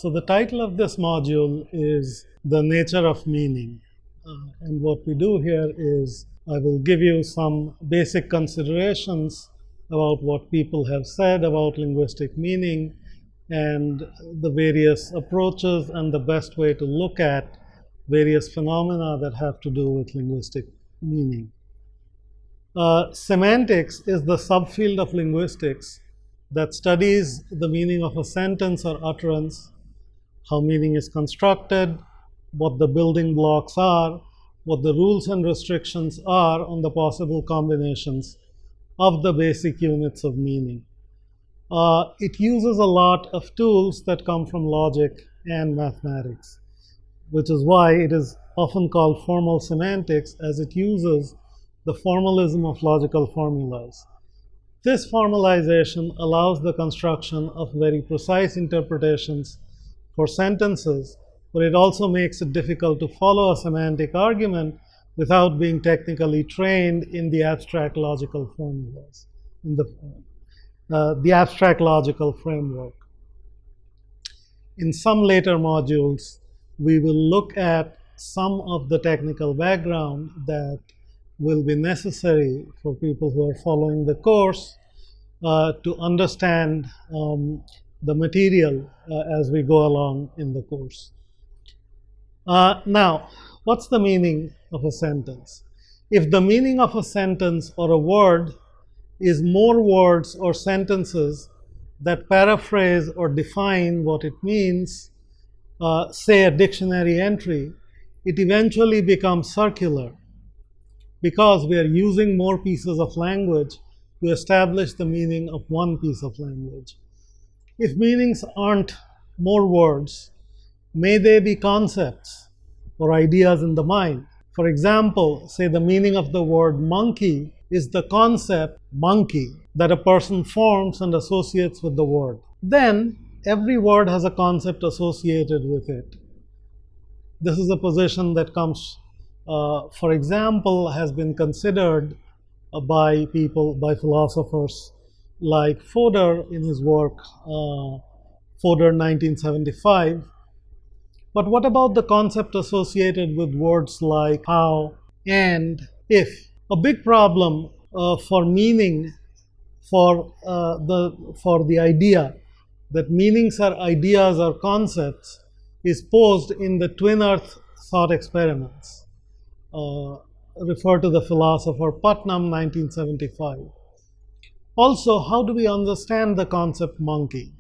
So the title of this module is The Nature of Meaning. And what we do here is I will give you some basic considerations about what people have said about linguistic meaning and the various approaches and the best way to look at various phenomena that have to do with linguistic meaning. Semantics is the subfield of linguistics that studies the meaning of a sentence or utterance, how meaning is constructed, what the building blocks are, what the rules and restrictions are on the possible combinations of the basic units of meaning. It uses a lot of tools that come from logic and mathematics, which is why it is often called formal semantics, as it uses the formalism of logical formulas. This formalization allows the construction of very precise interpretations for sentences, but it also makes it difficult to follow a semantic argument without being technically trained in the abstract logical formulas, in the abstract logical framework. In some later modules, we will look at some of the technical background that will be necessary for people who are following the course to understand the material as we go along in the course. Now, what's the meaning of a sentence? If the meaning of a sentence or a word is more words or sentences that paraphrase or define what it means, say a dictionary entry, it eventually becomes circular because we are using more pieces of language to establish the meaning of one piece of language. If meanings aren't more words, may they be concepts or ideas in the mind. For example, say the meaning of the word monkey is the concept monkey that a person forms and associates with the word. Then every word has a concept associated with it. This is a position that comes, for example, has been considered by philosophers like Fodor in his work, Fodor 1975. But what about the concept associated with words like how and if? A big problem for meaning, for the idea that meanings are ideas or concepts is posed in the twin earth thought experiments. Refer to the philosopher Putnam, 1975. Also, how do we understand the concept monkey?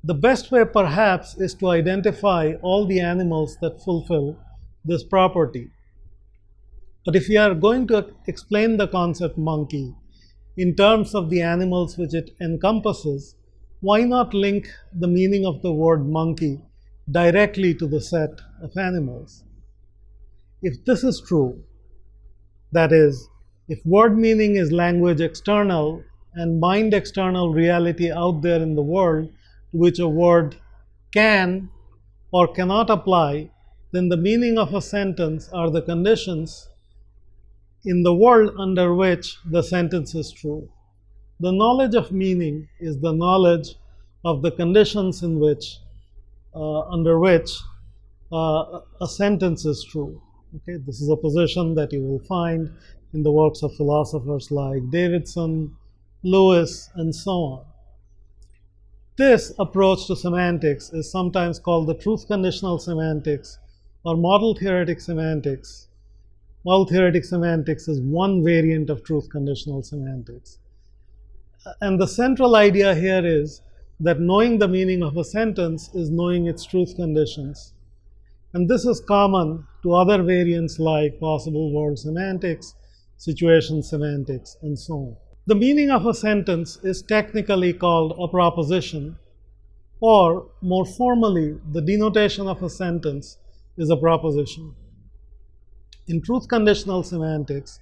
The best way perhaps is to identify all the animals that fulfill this property. But if we are going to explain the concept monkey in terms of the animals which it encompasses, why not link the meaning of the word monkey directly to the set of animals? If this is true, that is, if word meaning is language external and mind external reality out there in the world to which a word can or cannot apply, then the meaning of a sentence are the conditions in the world under which the sentence is true. The knowledge of meaning is the knowledge of the conditions in which, under which a sentence is true. Okay, this is a position that you will find in the works of philosophers like Davidson, Lewis, and so on. This approach to semantics is sometimes called the truth conditional semantics or model theoretic semantics. Model theoretic semantics is one variant of truth conditional semantics. And the central idea here is that knowing the meaning of a sentence is knowing its truth conditions. And this is common to other variants like possible world semantics, situation semantics, and so on. The meaning of a sentence is technically called a proposition, or more formally, the denotation of a sentence is a proposition. In truth conditional semantics,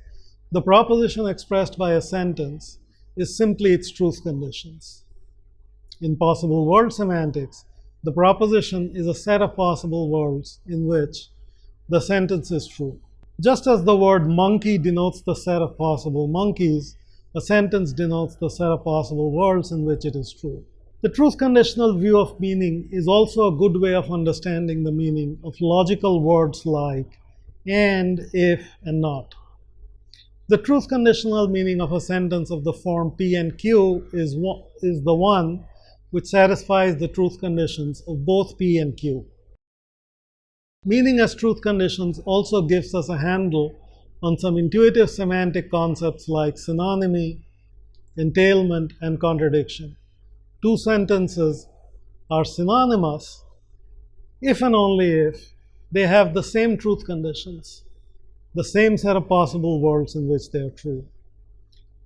the proposition expressed by a sentence is simply its truth conditions. In possible world semantics, the proposition is a set of possible worlds in which the sentence is true. Just as the word monkey denotes the set of possible monkeys, a sentence denotes the set of possible worlds in which it is true. The truth conditional view of meaning is also a good way of understanding the meaning of logical words like and, if, and not. The truth conditional meaning of a sentence of the form P and Q is the one which satisfies the truth conditions of both P and Q. Meaning as truth conditions also gives us a handle on some intuitive semantic concepts like synonymy, entailment, and contradiction. Two sentences are synonymous if and only if they have the same truth conditions, the same set of possible worlds in which they are true.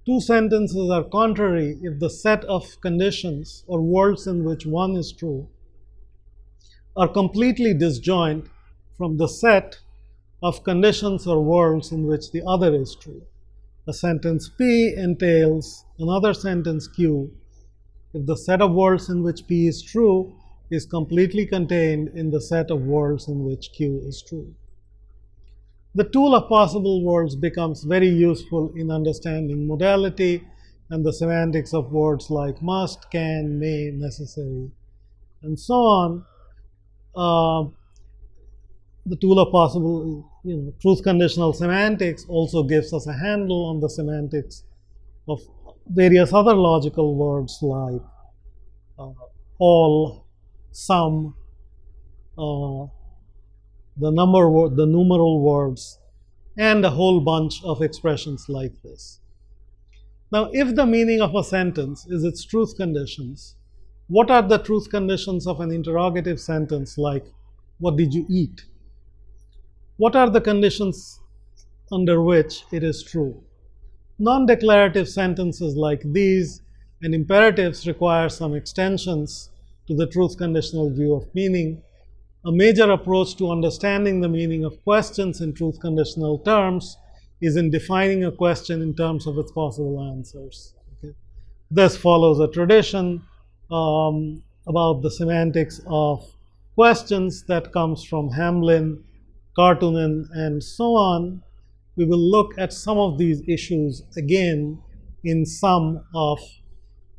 Two sentences are contrary if the set of conditions or worlds in which one is true are completely disjoint from the set of conditions or worlds in which the other is true. A sentence P entails another sentence Q if the set of worlds in which P is true is completely contained in the set of worlds in which Q is true. The tool of possible worlds becomes very useful in understanding modality and the semantics of words like must, can, may, necessary, and so on. The tool of possible, truth conditional semantics also gives us a handle on the semantics of various other logical words like all, some, the numeral words, and a whole bunch of expressions like this. Now, if the meaning of a sentence is its truth conditions, what are the truth conditions of an interrogative sentence like, what did you eat? What are the conditions under which it is true? Non-declarative sentences like these and imperatives require some extensions to the truth conditional view of meaning. A major approach to understanding the meaning of questions in truth conditional terms is in defining a question in terms of its possible answers. Okay. This follows a tradition about the semantics of questions that comes from Hamlin, Kartunen, and so on. We will look at some of these issues again in some of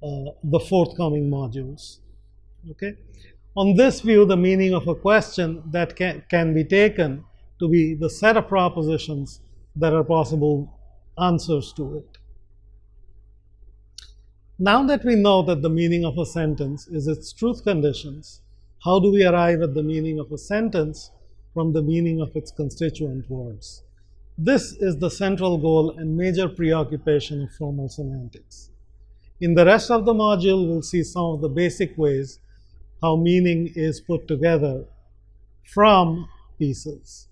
the forthcoming modules. Okay? On this view, the meaning of a question that can be taken to be the set of propositions that are possible answers to it. Now that we know that the meaning of a sentence is its truth conditions, how do we arrive at the meaning of a sentence from the meaning of its constituent words? This is the central goal and major preoccupation of formal semantics. In the rest of the module, we'll see some of the basic ways how meaning is put together from pieces.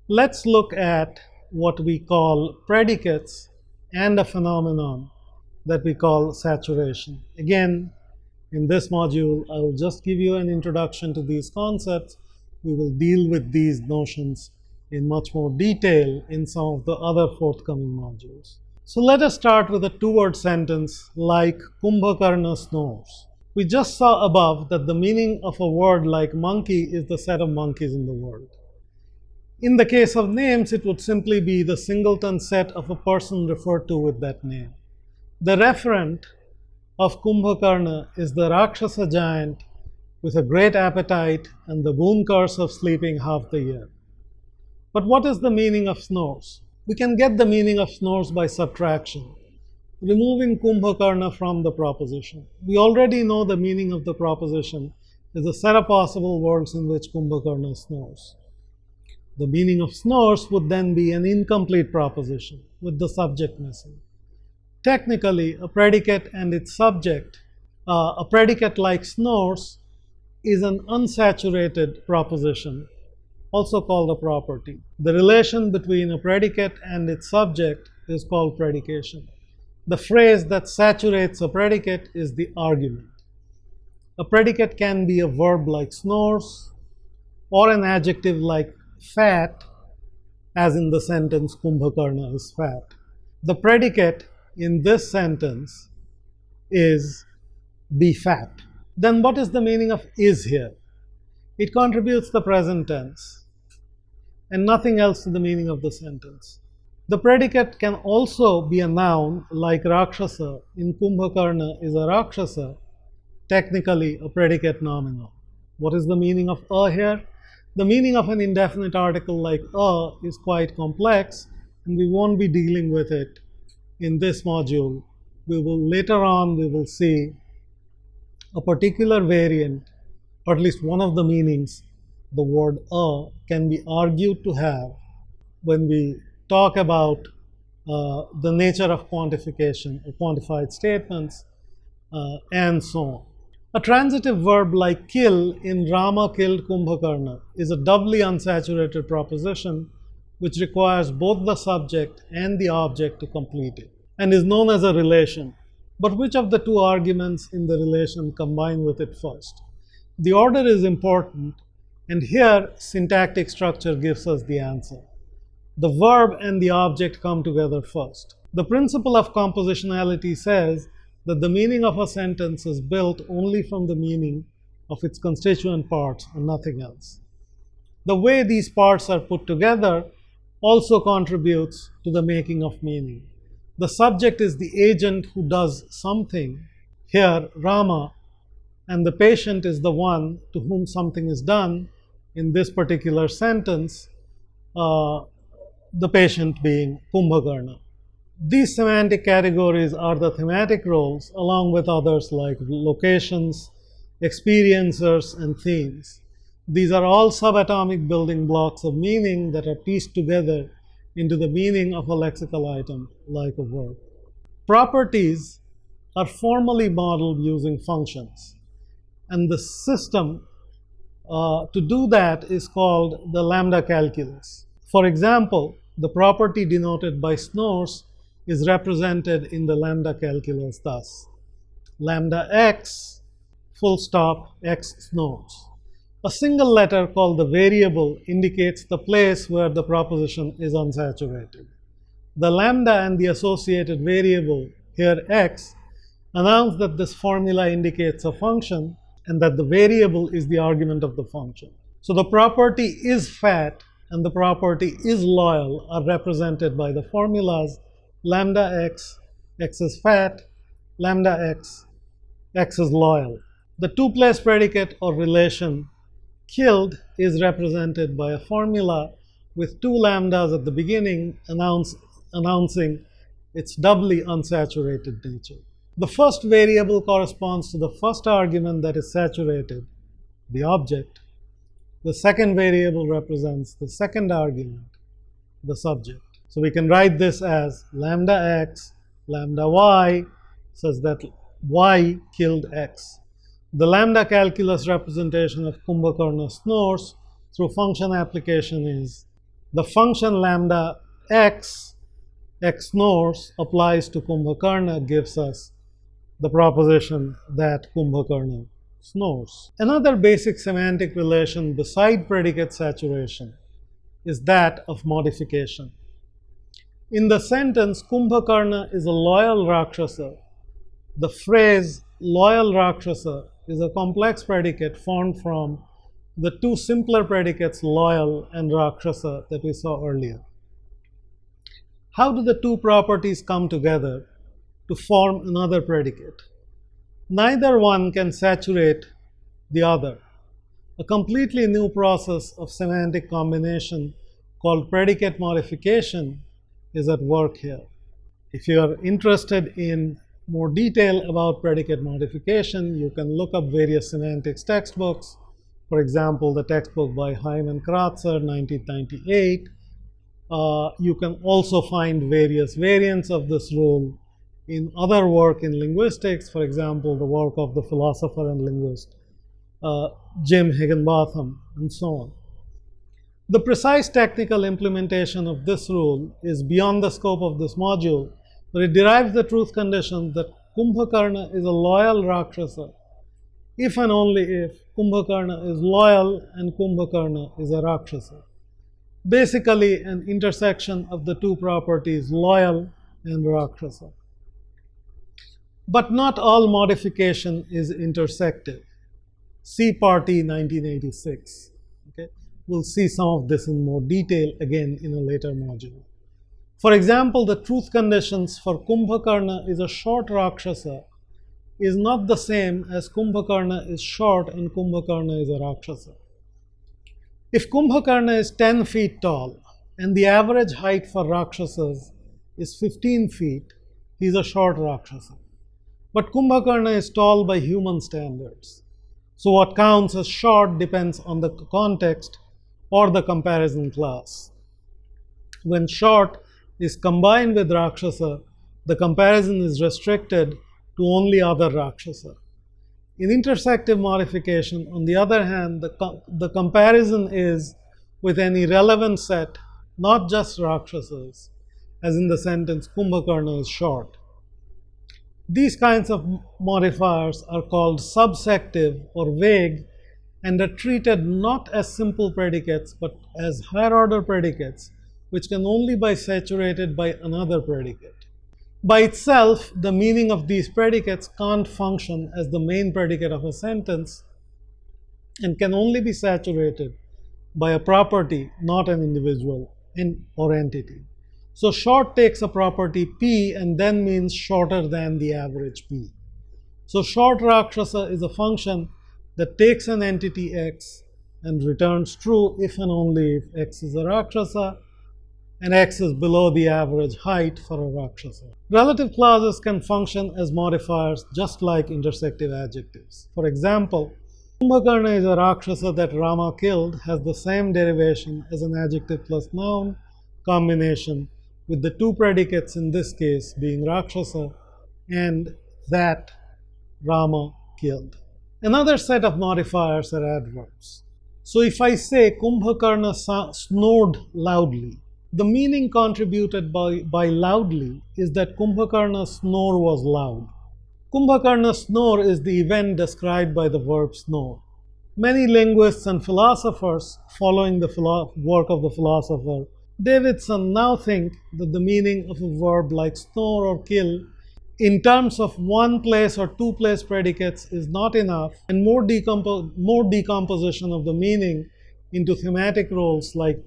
Let's look at what we call predicates and a phenomenon that we call saturation. Again, in this module, I will just give you an introduction to these concepts. We will deal with these notions in much more detail in some of the other forthcoming modules. So let us start with a two-word sentence like Kumbhakarna snores. We just saw above that the meaning of a word like monkey is the set of monkeys in the world. In the case of names, it would simply be the singleton set of a person referred to with that name. The referent of Kumbhakarna is the Rakshasa giant with a great appetite and the boon curse of sleeping half the year. But what is the meaning of snores? We can get the meaning of snores by subtraction, removing Kumbhakarna from the proposition. We already know the meaning of the proposition is a set of possible words in which Kumbhakarna snores. The meaning of snores would then be an incomplete proposition with the subject missing. Technically, a predicate and its subject, a predicate like snores, is an unsaturated proposition, also called a property. The relation between a predicate and its subject is called predication. The phrase that saturates a predicate is the argument. A predicate can be a verb like snores or an adjective like fat, as in the sentence Kumbhakarna is fat. The predicate in this sentence is be fat. Then what is the meaning of is here? It contributes the present tense and nothing else to the meaning of the sentence. The predicate can also be a noun like Rakshasa. In Kumbhakarna is a Rakshasa, technically a predicate nominal. What is the meaning of a here? The meaning of an indefinite article like a is quite complex, and we won't be dealing with it in this module. Later on we will see a particular variant, or at least one of the meanings the word a can be argued to have when we talk about the nature of quantification or quantified statements, and so on. A transitive verb like kill in Rama killed Kumbhakarna is a doubly unsaturated proposition which requires both the subject and the object to complete it, and is known as a relation. But which of the two arguments in the relation combine with it first? The order is important, and here syntactic structure gives us the answer. The verb and the object come together first. The principle of compositionality says that the meaning of a sentence is built only from the meaning of its constituent parts and nothing else. The way these parts are put together also contributes to the making of meaning. The subject is the agent who does something, here Rama, and the patient is the one to whom something is done, in this particular sentence, the patient being Kumbhakarna. These semantic categories are the thematic roles, along with others like locations, experiencers, and themes. These are all subatomic building blocks of meaning that are pieced together into the meaning of a lexical item, like a verb. Properties are formally modeled using functions, and the system to do that is called the lambda calculus. For example, the property denoted by snores is represented in the lambda calculus thus: lambda x, full stop, x snores. A single letter called the variable indicates the place where the proposition is unsaturated. The lambda and the associated variable, here x, announce that this formula indicates a function and that the variable is the argument of the function. So the property is fat and the property is loyal are represented by the formulas lambda x, x is fat, lambda x, x is loyal. The two-place predicate or relation killed is represented by a formula with two lambdas at the beginning announcing its doubly unsaturated nature. The first variable corresponds to the first argument that is saturated, the object. The second variable represents the second argument, the subject. So we can write this as lambda x, lambda y, such that y killed x. The lambda calculus representation of Kumbhakarna snores through function application is the function lambda x, x snores, applies to Kumbhakarna, gives us the proposition that Kumbhakarna snores. Another basic semantic relation beside predicate saturation is that of modification. In the sentence, Kumbhakarna is a loyal Rakshasa, the phrase loyal Rakshasa is a complex predicate formed from the two simpler predicates loyal and Rakshasa that we saw earlier. How do the two properties come together to form another predicate? Neither one can saturate the other. A completely new process of semantic combination called predicate modification is at work here. If you are interested in more detail about predicate modification, you can look up various semantics textbooks. For example, the textbook by Hyman Kratzer, 1998. You can also find various variants of this rule in other work in linguistics, for example, the work of the philosopher and linguist Jim Higginbotham, and so on. The precise technical implementation of this rule is beyond the scope of this module, but it derives the truth condition that Kumbhakarna is a loyal Rakshasa if and only if Kumbhakarna is loyal and Kumbhakarna is a Rakshasa. Basically, an intersection of the two properties loyal and Rakshasa. But not all modification is intersective. See Party 1986. Okay? We'll see some of this in more detail again in a later module. For example, the truth conditions for Kumbhakarna is a short Rakshasa is not the same as Kumbhakarna is short and Kumbhakarna is a Rakshasa. If Kumbhakarna is 10 feet tall and the average height for Rakshasas is 15 feet, he is a short Rakshasa. But Kumbhakarna is tall by human standards. So what counts as short depends on the context or the comparison class. When short is combined with Rakshasa, the comparison is restricted to only other Rakshasa. In intersective modification, on the other hand, the comparison is with any relevant set, not just Rakshasas, as in the sentence Kumbhakarna is short. These kinds of modifiers are called subsective or vague and are treated not as simple predicates but as higher order predicates, which can only be saturated by another predicate. By itself, the meaning of these predicates can't function as the main predicate of a sentence and can only be saturated by a property, not an individual or entity. So short takes a property P and then means shorter than the average P. So short Rakshasa is a function that takes an entity X and returns true if and only if X is a Rakshasa and X is below the average height for a Rakshasa. Relative clauses can function as modifiers just like intersective adjectives. For example, Kumbhakarna is a Rakshasa that Rama killed has the same derivation as an adjective plus noun combination, with the two predicates in this case being Rakshasa and that Rama killed. Another set of modifiers are adverbs. So if I say Kumbhakarna snored loudly, the meaning contributed by loudly is that Kumbhakarna's snore was loud. Kumbhakarna's snore is the event described by the verb snore. Many linguists and philosophers, following the work of the philosopher Davidson, now think that the meaning of a verb like snore or kill in terms of one place or two place predicates is not enough, and more decomposition of the meaning into thematic roles like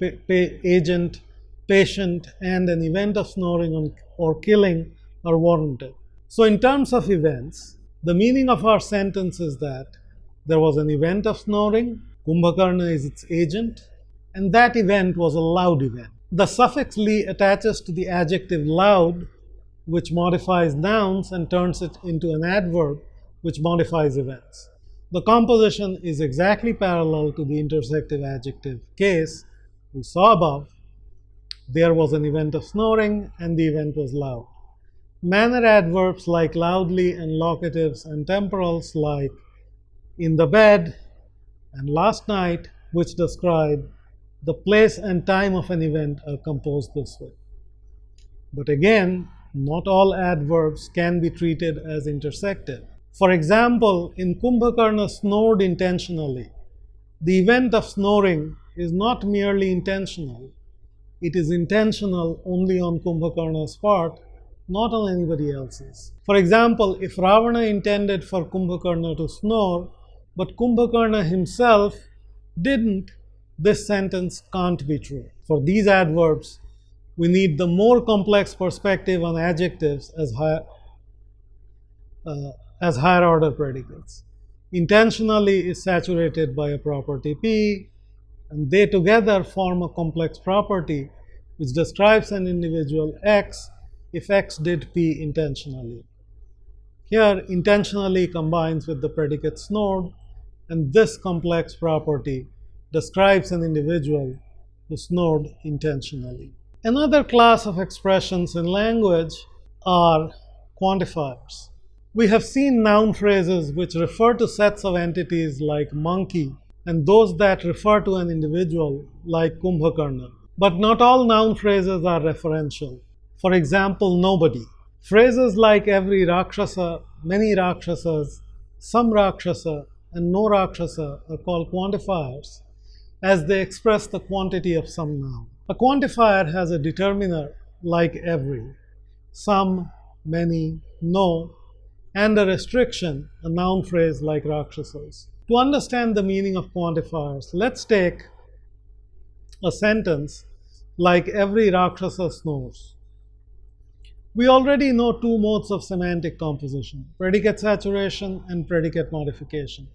agent, patient, and an event of snoring or killing are warranted. So in terms of events, the meaning of our sentence is that there was an event of snoring, Kumbhakarna is its agent, and that event was a loud event. The suffix li attaches to the adjective loud, which modifies nouns and turns it into an adverb, which modifies events. The composition is exactly parallel to the intersective adjective case we saw above. There was an event of snoring and the event was loud. Manner adverbs like loudly and locatives and temporals like in the bed and last night, which describe the place and time of an event, are composed this way. But again, not all adverbs can be treated as intersective. For example, in Kumbhakarna snored intentionally, the event of snoring is not merely intentional. It is intentional only on Kumbhakarna's part, not on anybody else's. For example, if Ravana intended for Kumbhakarna to snore, but Kumbhakarna himself didn't, this sentence can't be true. For these adverbs, we need the more complex perspective on adjectives as higher order predicates. Intentionally is saturated by a property P, and they together form a complex property which describes an individual X if X did P intentionally. Here, intentionally combines with the predicate snored, and this complex property describes an individual who snored intentionally. Another class of expressions in language are quantifiers. We have seen noun phrases which refer to sets of entities like monkey and those that refer to an individual like Kumbhakarna. But not all noun phrases are referential. For example, nobody. Phrases like every Rakshasa, many Rakshasas, some Rakshasa, and no Rakshasa are called quantifiers as they express the quantity of some noun. A quantifier has a determiner like every, some, many, no, and a restriction, a noun phrase like Rakshasas. To understand the meaning of quantifiers, let's take a sentence like every Rakshasa snores. We already know two modes of semantic composition, predicate saturation and predicate modification.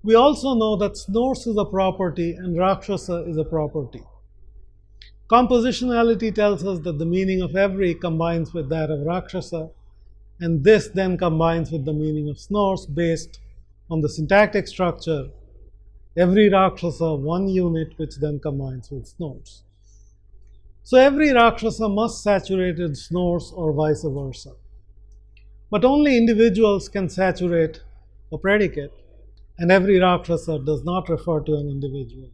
We also know that Snorse is a property and Rakshasa is a property. Compositionality tells us that the meaning of every combines with that of Rakshasa, and this then combines with the meaning of Snorse based on the syntactic structure, every Rakshasa one unit, which then combines with Snorse. So every Rakshasa must saturate with Snorse or vice versa. But only individuals can saturate a predicate, and every Rakshasa does not refer to an individual.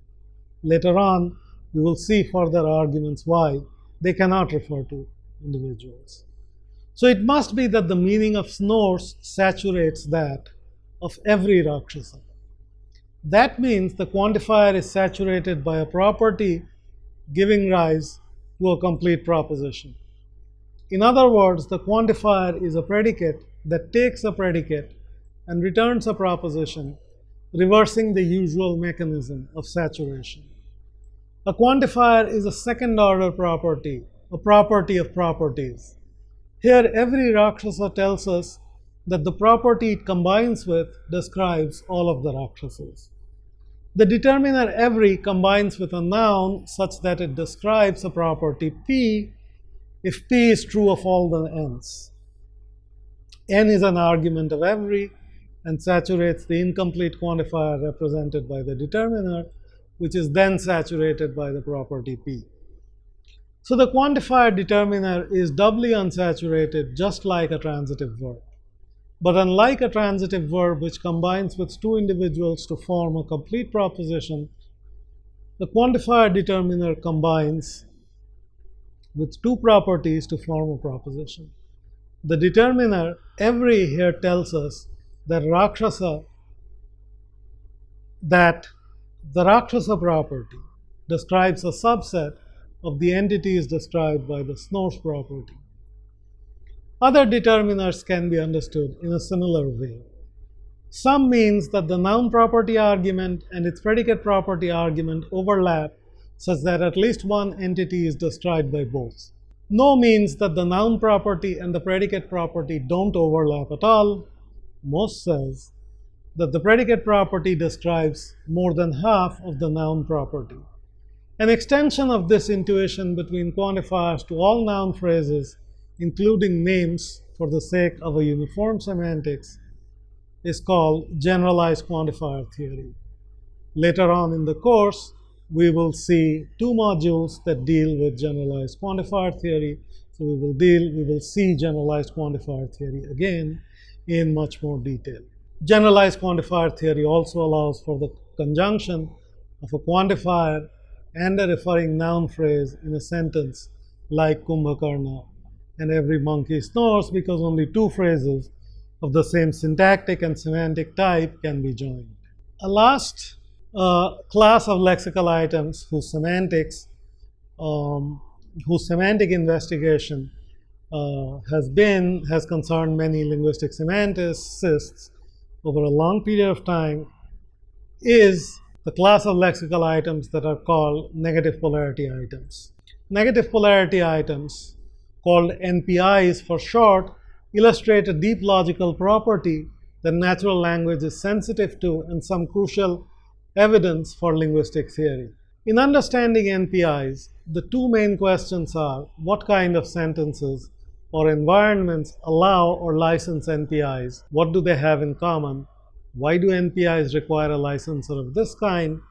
Later on, we will see further arguments why they cannot refer to individuals. So it must be that the meaning of Snorse saturates that of every Rakshasa. That means the quantifier is saturated by a property giving rise to a complete proposition. In other words, the quantifier is a predicate that takes a predicate and returns a proposition, reversing the usual mechanism of saturation. A quantifier is a second-order property, a property of properties. Here, every Rakshasa tells us that the property it combines with describes all of the Rakshasas. The determiner every combines with a noun such that it describes a property P if P is true of all the n's. N is an argument of every and saturates the incomplete quantifier represented by the determiner, which is then saturated by the property P. So the quantifier determiner is doubly unsaturated, just like a transitive verb. But unlike a transitive verb which combines with two individuals to form a complete proposition, the quantifier determiner combines with two properties to form a proposition. The determiner every here tells us that the Rakshasa property describes a subset of the entities described by the Snorse property. Other determiners can be understood in a similar way. Some means that the noun property argument and its predicate property argument overlap such that at least one entity is described by both. No means that the noun property and the predicate property don't overlap at all. Most says that the predicate property describes more than half of the noun property. An extension of this intuition between quantifiers to all noun phrases, including names for the sake of a uniform semantics, is called generalized quantifier theory. Later on in the course, we will see two modules that deal with generalized quantifier theory. So we will see generalized quantifier theory again in much more detail. Generalized quantifier theory also allows for the conjunction of a quantifier and a referring noun phrase in a sentence like Kumbhakarna and every monkey snores, because only two phrases of the same syntactic and semantic type can be joined. A last class of lexical items whose semantic investigation has concerned many linguistic semanticists over a long period of time is the class of lexical items that are called negative polarity items. Negative polarity items, called NPIs for short, illustrate a deep logical property that natural language is sensitive to and some crucial evidence for linguistic theory. In understanding NPIs, the two main questions are what kind of sentences or environments allow or license NPIs? What do they have in common? Why do NPIs require a licensor of this kind?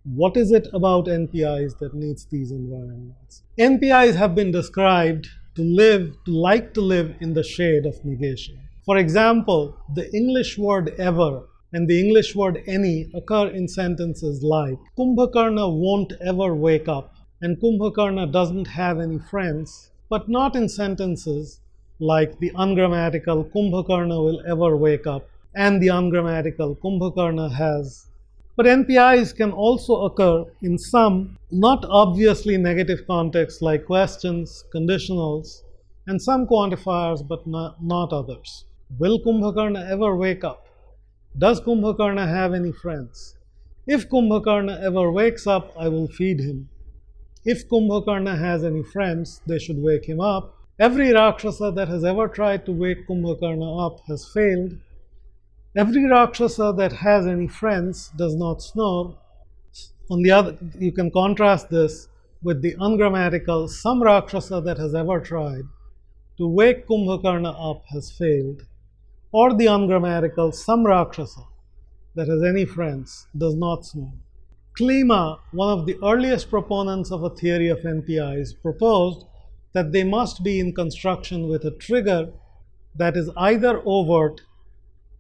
What is it about NPIs that needs these environments? NPIs have been described to like to live in the shade of negation. For example, the English word ever and the English word any occur in sentences like Kumbhakarna won't ever wake up and Kumbhakarna doesn't have any friends, but not in sentences like the ungrammatical Kumbhakarna will ever wake up and the ungrammatical Kumbhakarna has. But NPIs can also occur in some not obviously negative contexts like questions, conditionals, and some quantifiers, but not others. Will Kumbhakarna ever wake up? Does Kumbhakarna have any friends? If Kumbhakarna ever wakes up, I will feed him. If Kumbhakarna has any friends, they should wake him up. Every Rakshasa that has ever tried to wake Kumbhakarna up has failed. Every Rakshasa that has any friends does not snore. On the other, you can contrast this with the ungrammatical some Rakshasa that has ever tried to wake Kumbhakarna up has failed, or the ungrammatical some Rakshasa that has any friends does not snore. Klima, one of the earliest proponents of a theory of NPIs, proposed that they must be in construction with a trigger that is either overt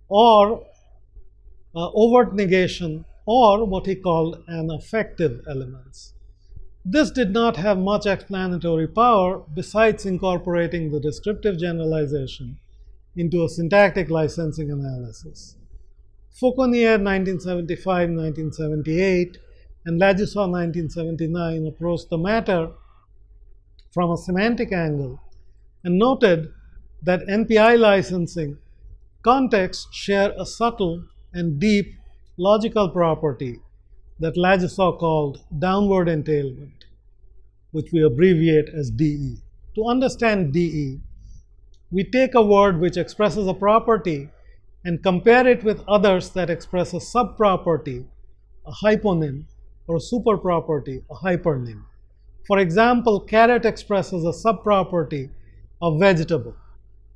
or overt negation, or what he called an affective elements. This did not have much explanatory power besides incorporating the descriptive generalization into a syntactic licensing analysis. Fauconnier 1975-1978 and Lagisson 1979 approached the matter from a semantic angle and noted that NPI licensing contexts share a subtle and deep logical property that Lagisson called downward entailment, which we abbreviate as DE. To understand DE, we take a word which expresses a property and compare it with others that express a subproperty, a hyponym, or a superproperty, a hypernym. For example, carrot expresses a subproperty of vegetable.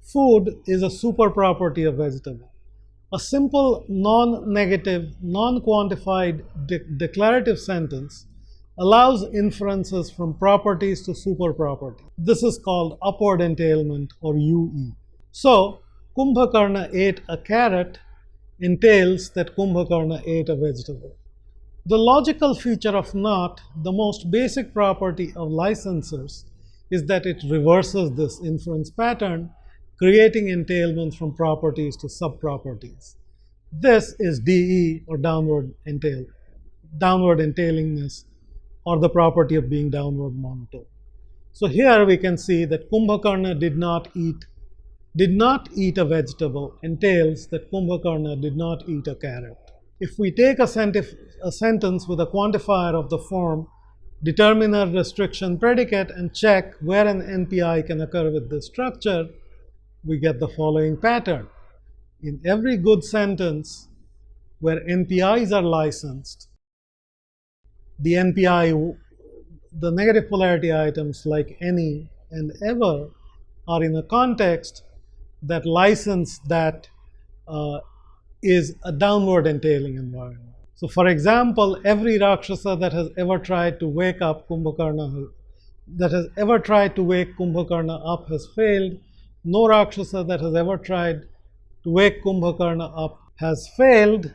Food is a superproperty of vegetable. A simple non-negative, non-quantified declarative sentence allows inferences from properties to superproperty. This is called upward entailment, or UE. So, Kumbhakarna ate a carrot entails that Kumbhakarna ate a vegetable. The logical feature of not, the most basic property of licensors, is that it reverses this inference pattern, creating entailments from properties to subproperties. This is DE, or downward entailingness, or the property of being downward monotone. So here we can see that Kumbhakarna did not eat a vegetable entails that Kumbhakarna did not eat a carrot. If we take a sentence with a quantifier of the form determiner, restriction, predicate and check where an NPI can occur with this structure, we get the following pattern. In every good sentence where NPIs are licensed, the NPI, the negative polarity items like any and ever, are in a context that license that is a downward entailing environment. So, for example, every Rakshasa that has ever tried to wake up Kumbhakarna up has failed. No Rakshasa that has ever tried to wake Kumbhakarna up has failed.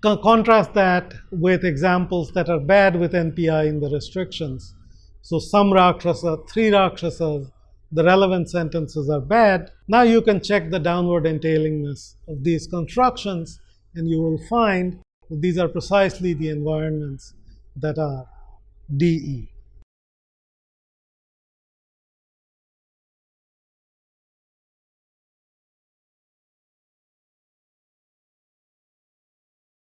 Contrast that with examples that are bad with NPI in the restrictions. So, some Rakshasa, 3 Rakshasas, the relevant sentences are bad. Now you can check the downward entailingness of these constructions, and you will find that these are precisely the environments that are DE.